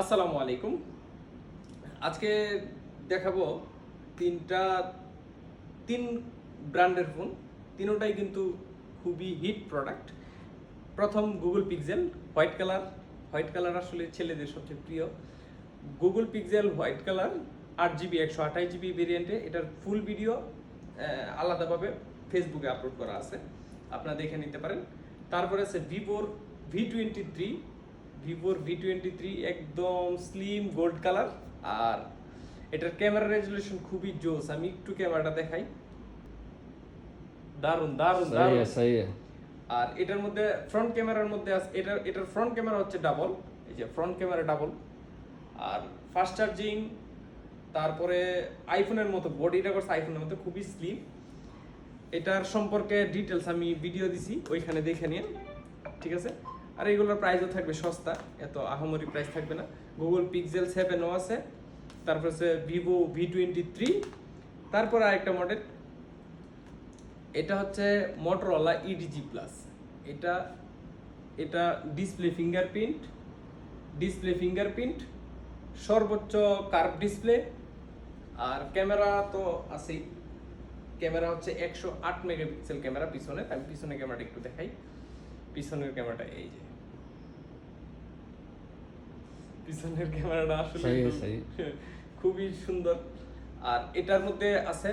আসসালামু আলাইকুম। আজকে দেখাবো তিন ব্র্যান্ডের ফোন। তিনোটাই কিন্তু খুবই হিট প্রোডাক্ট। প্রথম গুগল পিক্সেল হোয়াইট কালার আসলে ছেলেদের সবচেয়ে প্রিয়। Google pixel white colour 8GB 128GB ভেরিয়েন্টে। এটার ফুল ভিডিও আলাদাভাবে ফেসবুকে আপলোড করা আছে, আপনারা দেখে নিতে পারেন। তারপরে আছে ভিভোর V23 একদম স্লিম গোল্ড কালার। আর এটার ক্যামেরা রেজুলেশন খুবই জোস। আমি একটু ক্যামেরাটা দেখাই, দারুন দারুন দারুন। আর এটার মধ্যে ফ্রন্ট ক্যামেরার মধ্যে আছে, এটার ফ্রন্ট ক্যামেরা হচ্ছে ডাবল, এই যে ফ্রন্ট ক্যামেরা ডাবল। আর ফাস্ট চার্জিং, তারপরে আইফোনের মতো বডিটা করছে আইফোনের মতো, খুবই স্লিম। এটার সম্পর্কে ডিটেলস আমি ভিডিও দিছি, ওইখানে দেখে নিন, ঠিক আছে। আর এগুলোর প্রাইসও থাকবে সস্তা, এত আহামরি প্রাইস থাকবে না। গুগল পিক্সেল 7ও আছে, তারপর আছে ভিভো V23, তারপর আরেকটা মডেল, এটা হচ্ছে মোটরোলা EDG প্লাস। এটা ডিসপ্লে ফিঙ্গারপ্রিন্ট, সর্বোচ্চ কার্ভ ডিসপ্লে। আর ক্যামেরা তো আছেই, ক্যামেরা হচ্ছে 108 মেগাপিক্সেল ক্যামেরা পিছনে। আমি পিছনের ক্যামেরাটা একটু দেখাই। পিছনের ক্যামেরাটা এই যে, পিছনের ক্যামেরাটা আসলে খুবই সুন্দর। আর এটার মধ্যে আছে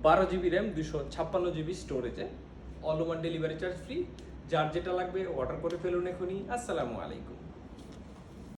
12GB র্যাম, 256GB স্টোরেজে। All over delivery charge free. যার যেটা লাগবে অর্ডার করে ফেলুন এখনই। আসসালামু আলাইকুম।